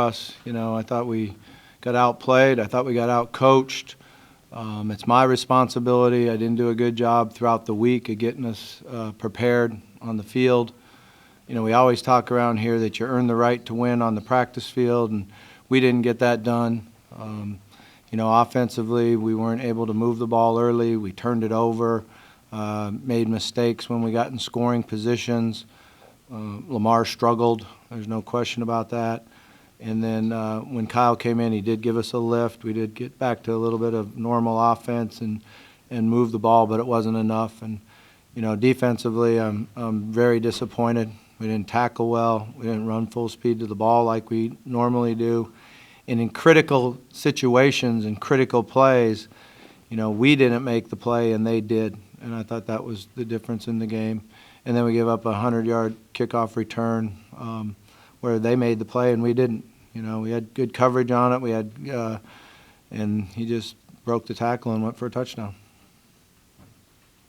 us. I thought we got outplayed. I thought we got outcoached. It's my responsibility. I didn't do a good job throughout the week of getting us prepared on the field. We always talk around here that you earn the right to win on the practice field, and we didn't get that done. Offensively, we weren't able to move the ball early. We turned it over, made mistakes when we got in scoring positions. Lamar struggled. There's no question about that. And then when Kyle came in, he did give us a lift. We did get back to a little bit of normal offense and move the ball, but it wasn't enough. And, defensively, I'm very disappointed. We didn't tackle well. We didn't run full speed to the ball like we normally do. And in critical situations and critical plays, we didn't make the play and they did. And I thought that was the difference in the game. And then we give up a 100-yard kickoff return where they made the play and we didn't. We had good coverage on it. We had, and he just broke the tackle and went for a touchdown.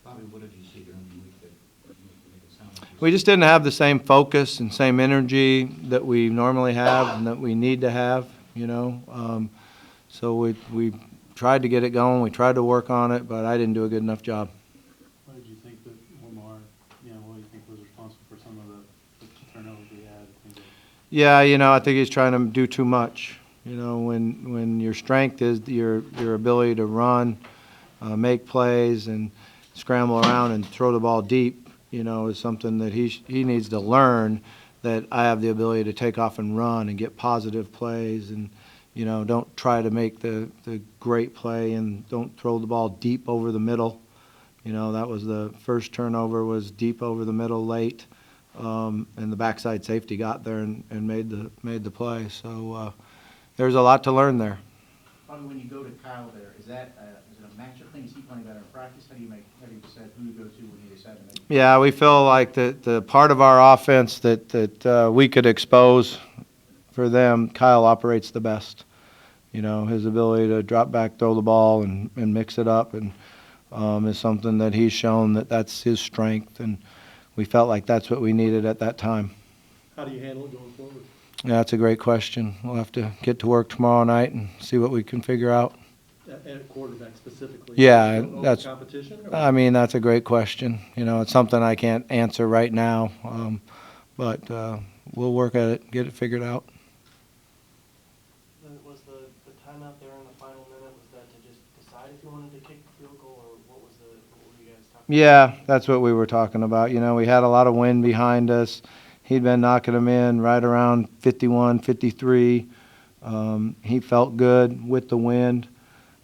Bobby, what did you see during the week that made it sound like we just didn't have the same focus and same energy that we normally have and that we need to have, So we tried to get it going. We tried to work on it, but I didn't do a good enough job. What did you think that Lamar, what do you think was responsible for some of the turnovers we had? Yeah, I think he's trying to do too much. When your strength is your ability to run, make plays, and scramble around and throw the ball deep, is something that he needs to learn, that I have the ability to take off and run and get positive plays and, don't try to make the great play and don't throw the ball deep over the middle. That was the first turnover, was deep over the middle late. And the backside safety got there and made the play. So there's a lot to learn there. Probably when you go to Kyle there, is it a matchup thing? Is he playing better in practice? How do you decide who to go to when you decide to make? Yeah, we feel like the part of our offense that we could expose for them, Kyle operates the best. His ability to drop back, throw the ball, and mix it up, and is something that he's shown that's his strength, and we felt like that's what we needed at that time. How do you handle it going forward? Yeah, that's a great question. We'll have to get to work tomorrow night and see what we can figure out. At quarterback specifically? Yeah, that's competition. That's a great question. It's something I can't answer right now, but we'll work at it, get it figured out. Was the time out there in the final minute, was that to just decide if you wanted to kick the field goal, or what were you guys talking about? Yeah, that's what we were talking about. We had a lot of wind behind us. He'd been knocking them in right around 51, 53. He felt good with the wind.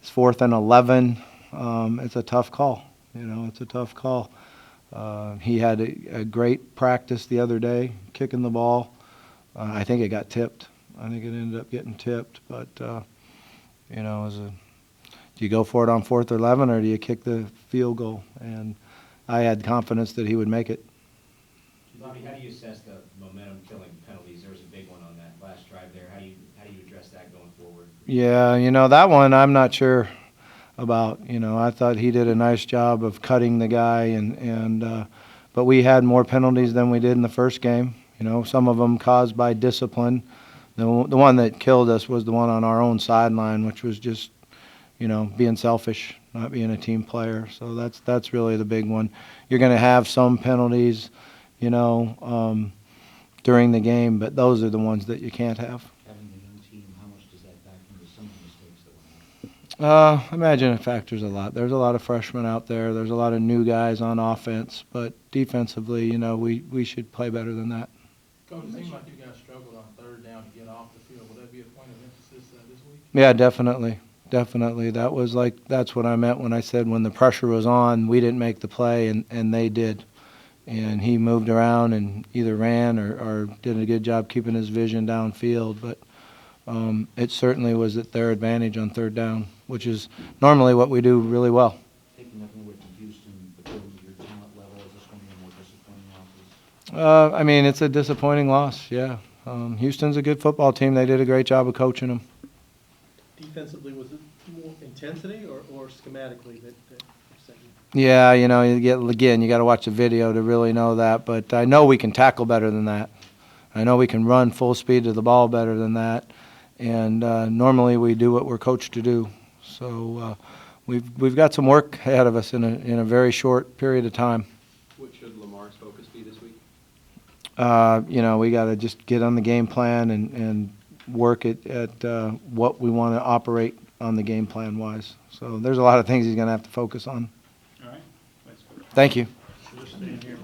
It's 4th and 11. It's a tough call. It's a tough call. He had a great practice the other day, kicking the ball. I think it got tipped. I think it ended up getting tipped. But, do you go for it on 4th or 11, or do you kick the field goal? And I had confidence that he would make it. Bobby, how do you assess the momentum-killing penalties? There was a big one on that last drive there. How do you address that going forward? Yeah, that one I'm not sure about. I thought he did a nice job of cutting the guy, but we had more penalties than we did in the first game. Some of them caused by discipline. The one that killed us was the one on our own sideline, which was just, being selfish, not being a team player. So that's really the big one. You're going to have some penalties, during the game, but those are the ones that you can't have. Having a young team, how much does that factor into some of the mistakes that were made? I imagine it factors a lot. There's a lot of freshmen out there. There's a lot of new guys on offense, but defensively, we should play better than that. Coach, it seems like you guys struggled on 3rd down to get off the field. Will that be a point of emphasis this week? Yeah, definitely. That's what I meant when I said when the pressure was on, we didn't make the play, and they did. And he moved around and either ran or did a good job keeping his vision downfield. But it certainly was at their advantage on 3rd down, which is normally what we do really well. Taking nothing away from Houston, but given your talent level, is this going to be a more disappointing loss? It's a disappointing loss, yeah. Houston's a good football team. They did a great job of coaching them. Defensively, was it more intensity or schematically that Yeah, you got to watch the video to really know that. But I know we can tackle better than that. I know we can run full speed to the ball better than that, and normally we do what we're coached to do. So we've got some work ahead of us in a very short period of time. What should Lamar's focus be this week? We got to just get on the game plan and work at what we want to operate on the game plan wise. So there's a lot of things he's going to have to focus on. All right. Thanks, Coach. Thank you. Just staying here.